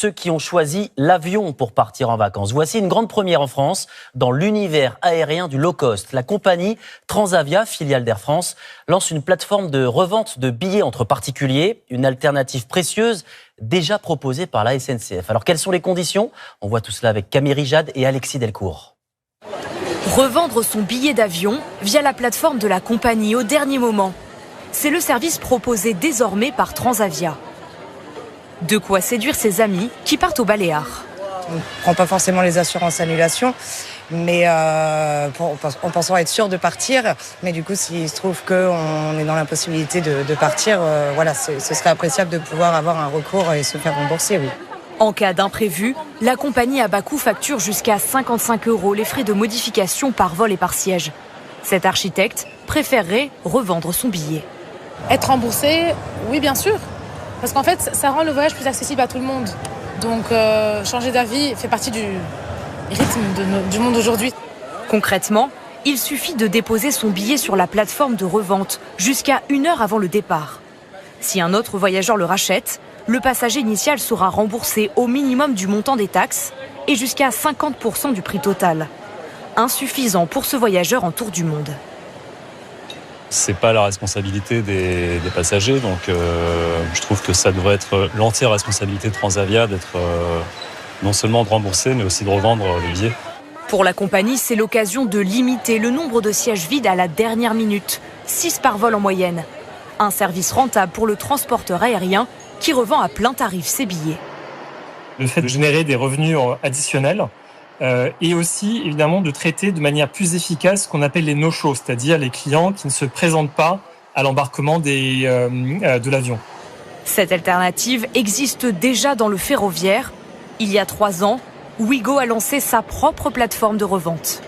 ceux qui ont choisi l'avion pour partir en vacances. Voici une grande première en France dans l'univers aérien du low-cost. La compagnie Transavia, filiale d'Air France, lance une plateforme de revente de billets entre particuliers, une alternative précieuse déjà proposée par la SNCF. Alors quelles sont les conditions ? On voit tout cela avec Camille Rijad et Alexis Delcourt. Revendre son billet d'avion via la plateforme de la compagnie au dernier moment. C'est le service proposé désormais par Transavia. De quoi séduire ses amis qui partent aux Baléares. On ne prend pas forcément les assurances annulation, mais en pensant être sûr de partir. Mais du coup, s'il se trouve qu'on est dans l'impossibilité de partir, ce serait appréciable de pouvoir avoir un recours et se faire rembourser, oui. En cas d'imprévu, la compagnie à bas coût facture jusqu'à 55 € les frais de modification par vol et par siège. Cet architecte préférerait revendre son billet. Être remboursé, oui bien sûr. Parce qu'en fait, ça rend le voyage plus accessible à tout le monde. Donc changer d'avis fait partie du rythme du monde aujourd'hui. Concrètement, il suffit de déposer son billet sur la plateforme de revente jusqu'à 1 heure avant le départ. Si un autre voyageur le rachète, le passager initial sera remboursé au minimum du montant des taxes et jusqu'à 50% du prix total. Insuffisant pour ce voyageur en tour du monde. C'est pas la responsabilité des passagers, donc je trouve que ça devrait être l'entière responsabilité de Transavia d'être non seulement de rembourser, mais aussi de revendre le billet. Pour la compagnie, c'est l'occasion de limiter le nombre de sièges vides à la dernière minute, 6 par vol en moyenne. Un service rentable pour le transporteur aérien qui revend à plein tarif ses billets. Le fait de générer des revenus additionnels et aussi évidemment de traiter de manière plus efficace ce qu'on appelle les no-shows, c'est-à-dire les clients qui ne se présentent pas à l'embarquement de l'avion. Cette alternative existe déjà dans le ferroviaire. Il y a 3 ans, Ouigo a lancé sa propre plateforme de revente.